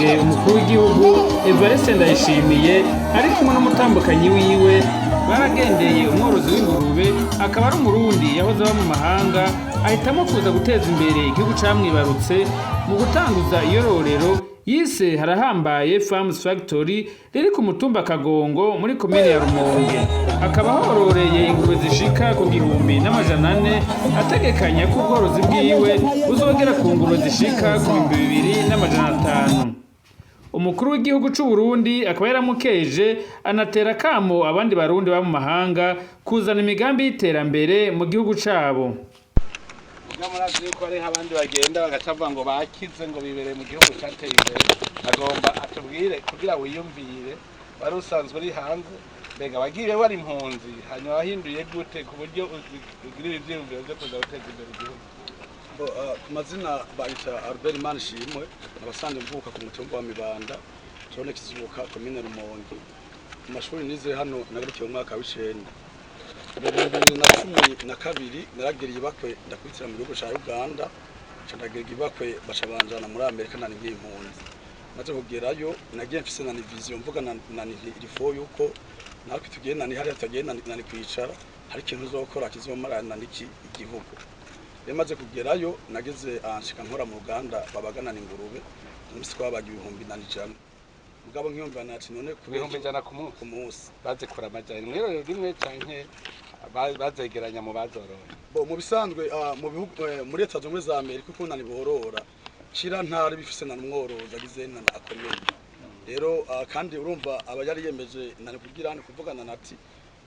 gihe umukuru w'igihugu Evariste Ndayishimiye ari kumwe n'umutambukanyi wiwe baragendeye umworozi w'ingurube akaba ari umurundi yahoze aba mu mahanga ahitamo kuza guteza imbere igihugu camwibarutse mu gutanguza iyororero yise Harahambaye Farms Factory riri ku mutumba Kagongo muri komine ya Rumonge. Akaba hororeye ingurube zishika ku 1,400 ategekanya ko ubworozi bwiwe buzogera ku ngurube zishika ku 2,500. Umukuru w'igihugu c'u Burundi akaba yaramukeje anatera kamo abandi barundi ba mu mahanga kuzana imigambi y'iterambere mu gihugu cabo. Nyamurazi yuko ari abandi bagenda bagacavuga ngo bakize ngo bibereye mu gihugu cyateye imbere, agomba atubwire kugira wiyumvire wari usanzwe uri hanze mbega wagiye wari impunzi hanyuma wahinduye gute ku buryo ugira ivyiyumviro vyo kuza guteza imbere igihugu. Ku mazina bayita Albert Manishimwe, abasanzwe mvuka ku mutumba wa Mibanda, zone Kizuka, komine Rumonge. Mu mashuri nize hano nagarukiye mu mwaka w'icenda. Mu 2012 naragiriye ibakwe ndakwitira mu gihugu ca Uganda, candagiriye ibakwe bashabanjana muri Amerika nani nk'impunzi. Maze kugerayo nagiye mfise na vision mvuga nani irifo yuko natwe tugenda nani hari tugenda nani kwicara hari ikintu uzokora kizomarana n'iki igihugu. Yamaze kugerayo nageze anshika nkora mu Uganda babaganana ingurube umunsi twabaga 1,400. Mugabo nkiyumva nati none ku 1,100 ku munsi bazikora amajyana mwero rimwe canke bazegeranya mu bazorora. Mu bisanzwe mu bihugu muri Leta Zunze Ubumwe za Amerika uko nani borora kira ntari bifise na mworoza agize nana akomeye. Rero kandi urumva abayari yemeje nani kugira ni kuvugana nati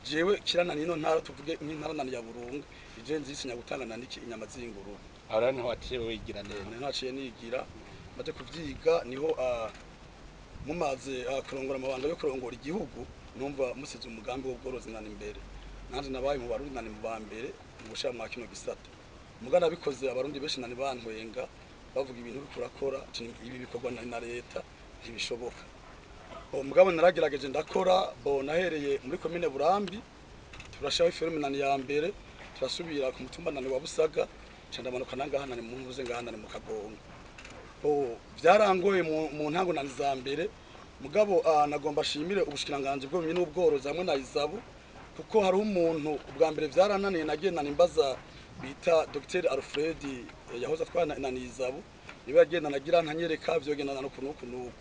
jewe kirana nino ntara tuvuge nk'intara nani ya Burunga ije nzisinya gutangana n'iki inyama z'ingurube. Ahora niho waciye wigira neza. Naciye nigira maze kuvyiga niho mumaze kurongora amabanga yo kurongora igihugu numva musize umugambi w'ubworozi nani imbere. Nanje nabaye mu Barundi nani mu bambere mu gushira mu kino gisata. Mugana bikoze abarundi benshi nani bantwenga bavuga ibintu bikurakora ibi bikorwa na leta ntibishoboka. Mugabo naragerageje ndakora nahereye muri komine Burambi turashaho firme nani ya mbere turasubira ku mutumba nani wa Busaga candamanuka nangaha nani mu ntuze ngaha nani mu Kagongo. Vyarangoye mu ntango nani za mbere mugabo nagomba shimire ubushikiranganje bwo bimwe n'ubworozi hamwe na Izabu kuko hari umuntu ubwa mbere vyarananiye nagiye nani mbaza bita Dr Alfred yahoze atwana nani Izabu niba yagenda nagira ntanyereka vyogenda no kunuku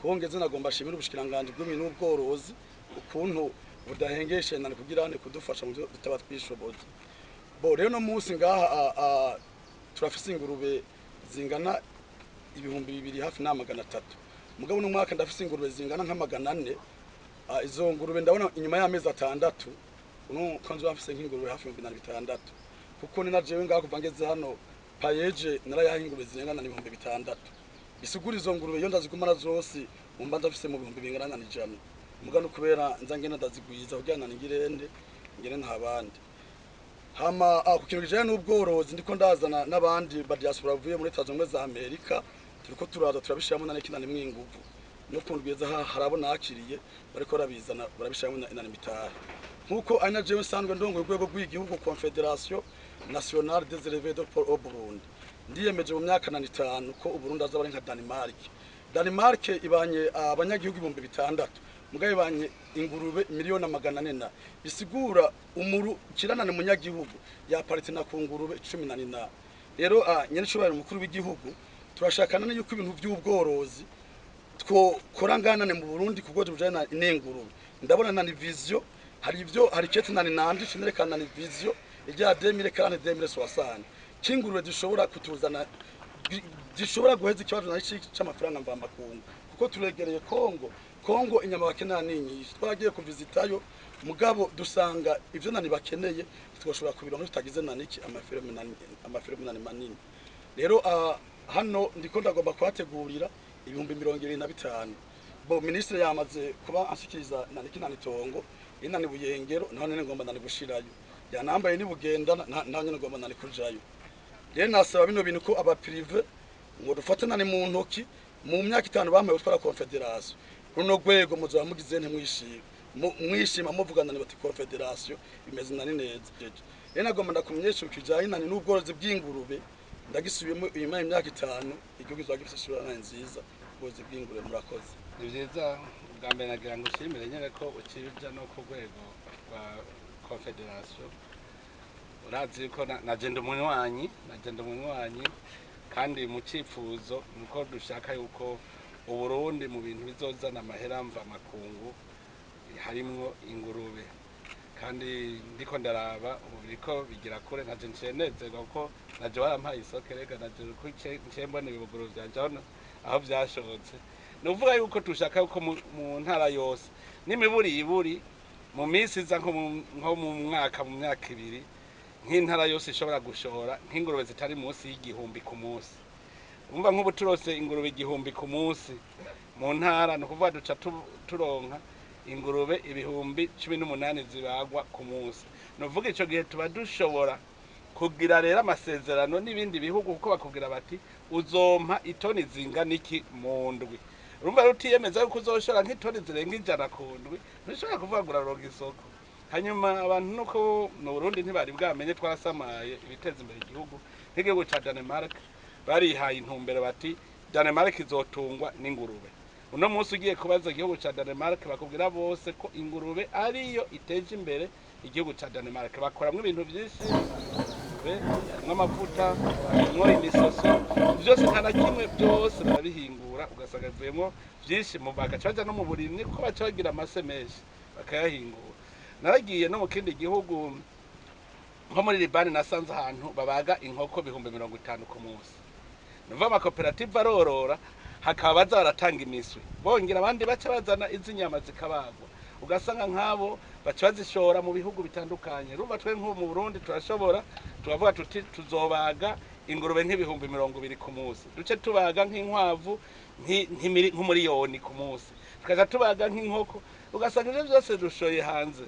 kongeze nagomba shimira ubushikiranganje bwo bimwe n'ubworozi ukuntu budahengeshe nani kugira ne kudufasha mu byo tutaba twishoboza. Rero no munsi ngaha turafise ingurube zingana 2,000 hafi na 300. Mugabo no mwaka ndafise ingurube zingana nka 400. Izo ngurube ndabona inyuma y'amezi 6 uno kanzo bafise nk'ingurube hafi 600 kuko ni najewe ngaho kuva ngeze hano payeje narayaha ingurube zingana na 600. Bisigura izo ngurube yo ndazigumana zose mumba ndafise mu 2,100. Mugano kubera nzangena ndazigwiza kugira ngo ngirende ngire ntabandi. Hama ku kintu kijanye n'ubworozi ndiko ndazana n'abandi ba diaspora bavuye muri Leta Zunze Ubumwe za Amerika turiko turaza turabishiramo nane kinani mwinguvu no kundweza harabona akiriye bariko rabizana barabishiramo inani mitari nkuko aina jewe sanzwe ndongo urwego rw'igihugu Confederation Nationale des Éleveurs au Burundi ndiyemeje mu myaka 5 ko Uburundi azaba ari nka Denmark ibanye abanyagihugu 6,000 mugabe banye ingurube 1,400,000 bisigura umuru kiranane munyagihugu ya partena ku ngurube 14. Rero nyene cyo bari umukuru w'igihugu turashakana yuko ibintu by'ubworozi two koranganane mu Burundi kuko tujana n'ingurube ndabona na vision hari ivyo hari kete nani nandi finerekana ni vision ijya 2040-2060 kingurube zishobora kutuzana zishobora guheza ikibazo nari c'amafaranga mvamba kungu kuko turegereye Kongo inyama bakenera nyinshi twagiye kuvizitayo mugabo dusanga ivyo nani bakeneye twashobora kubironka tutagize naniki amafirme nani manini. Rero hano ndiko ndagomba kwategurira 2025. Ministre yamaze kuba anshikiriza naniki nani tongo inani buyengero naho nene ngomba nani gushirayo yanambaye ni bugenda nta nyene ngomba nani kujayo. Rero nasaba bino bintu ko aba privé ngo dufate nani mu ntoki mu myaka 5 bamaye gutwara Confederation runo gwego muzo bamugize nte mwishima muvugana ni bati Confederation bimeze nani neza. Rero nagomba ndakumenyesha ukijanye nani n'ubworozi bw'ingurube ndagisubiyemo inyuma y'imyaka 5 igihugu izagifise isura nziza bwozi bw'ingurube. Murakoze. Ni byiza bwa mbere nagira ngo ushimire nyine ko ukija no ku rwego rwa confederation. Urazi ko nagenda umunywanyi kandi mu cyifuzo nuko dushaka yuko Uburundi mu bintu bizozana amahera mva makungu harimwo ingurube, kandi ndiko ndaraba ubu biriko bigira kure naje ncenezerwa kuko naje warampaye isoko rega naje mbona ibibuguru vyanje aho vyashobotse. Nuvuga yuko tushaka yuko mu ntara yose n'imiburi mu minsi iza nko mu mwaka mu myaka ibiri nk'intara yose ishobora gushora nk'ingurube zitari munsi y'igihumbi ku munsi. Umva nk'ubu turose ingurube igihumbi ku munsi mu ntara no kuvuga duca turonka ingurube ibihumbi 18 zibagwa ku munsi. Nuvuga ico gihe tuba dushobora kugira rero amasezerano n'ibindi bihugu kuko bakubwira bati uzompa itoni zingana iki mu ndwi. Urumva rutiyemeza yuko uzoshora nk'itoni zirenga 100 ku ndwi ntushobora kuvuga ngo uraronka isoko. Hanyuma abantu nuko mu Burundi ntibari bwamenye twarasamaye ibiteza imbere igihugu nk'igihugu ca Denmark barihaye intumbero bati Denmark izotungwa n'ingurube. Uno munsi ugiye kubaza igihugu ca Denmark bakubwira bose ko ingurube ariyo iteje imbere igihugu ca Denmark. Bakoramwe ibintu byinshi nk'amavuta imisoso byose nta na kimwe byose barabihingura ugasanga bivuyemo byinshi mu bagacaja no mu burimyi kuko bacagira amase menshi bakayahingura. Naragiye no mu kindi gihugu nko muri Libani nasanze ahantu babaga inkoko 50 ku munsi. Nuva amakoperative arorora hakaba baza baratanga imiswi bongera abandi baca bazana izinyama zikabagwa ugasanga nk'abo baca bazishora mu bihugu bitandukanye. Urumva twe nko mu Burundi turashobora tubavuga tuti tuzobaga ingurube nk'ibihumbi 20 ku munsi, duce tubaga nk'inkwavu nk'umuriyoni ku munsi, tukaza tubaga nk'inkoko ugasanga ivyo byose dushoye hanze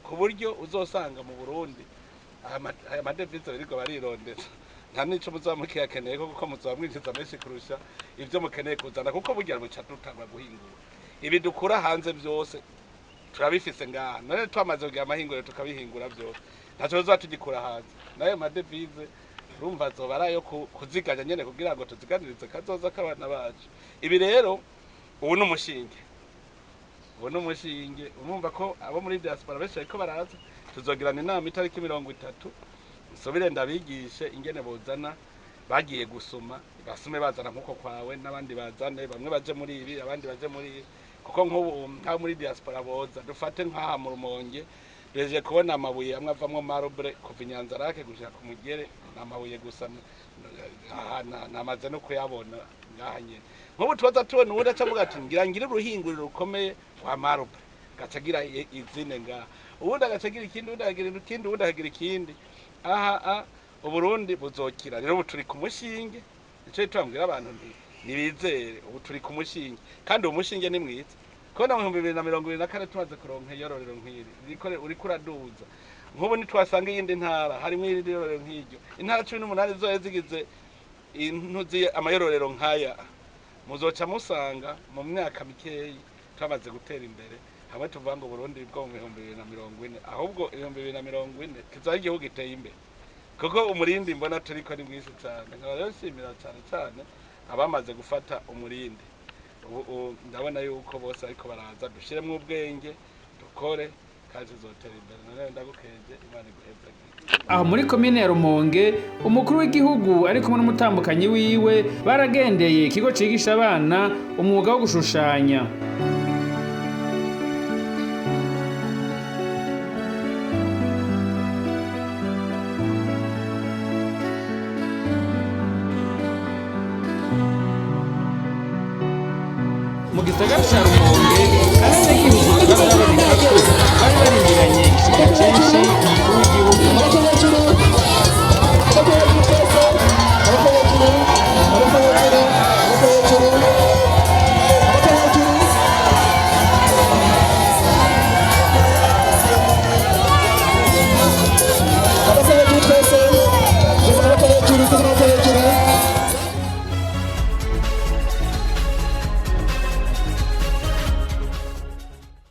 ku buryo uzosanga mu Burundi aya madevize biriko barirondera nta nico muzamukiye akeneye kuko muzamwinjiza menshi kurusha ivyo mukeneye kuzana kuko burya buca dutanga guhingura ibi dukura hanze byose turabifise ngaha none twamaze kugira amahinguriro tukabihingura byose ntaco bazatugikura hanze nayo madevize urumva azobarayo kuziganya nyene kugira ngo tuziganirize kazoza k'abana bacu. Ibi rero ubu n'umushinge urumva ko abo muri diaspora benshi ariko baraza tuzogirana inama itariki 30 nsubire ndabigishe ingene bozana bagiye gusuma basume bazana nkuko kwawe n'abandi bazane bamwe baje muri ibi abandi baje muri kuko nko muri diaspora boza dufate nk'aha mu Rumonge reje kubona amabuye amwe avamwo marble kuva Inyanzarake gushika ku Mugere n'amabuye gusa namaze no kuyabona ngahanye nk'ubu tubaza tubona ubundi acavuga ati ngira uruhinguriro rukomeye kwa marble gacagira izine nga ubundi agacagira ikindi ubundi agagira ikindi aha Uburundi buzokira rero buturi ku mushinge ico twambwira abantu nibizere ubu turi ku mushinge kandi umushinge ni mwiza kona mu 2024 tumaze kuronka yororero nk'iri uri kuraduza nk'ubu ni twasanga yindi ntara harimo iri yororero nk'iryo intara 18 zoye zigize intuzi amayororero nkaya muzoca musanga mu myaka mikeyi twamaze gutera imbere hamwe tuvuga ngo Burundi bwo mu 2040 ahubwo 2040 kizaho igihugu giteye imbere kuko umurindi mbona turiko ni mwisi cyane nkaba rero nshimira cyane abamaze gufata umurindi ubu ndabona yuko bose ariko baraza dushiremo ubwenge dukore kandi zotera imbere none ndagukeje Imana iguhezage. Aho muri komine ya Rumonge umukuru w'igihugu ari kumwe n'umutambukanyi wiwe baragendeye ikigo cigisha abana umwuga wo gushushanya. Mu gisagara ca Rumonge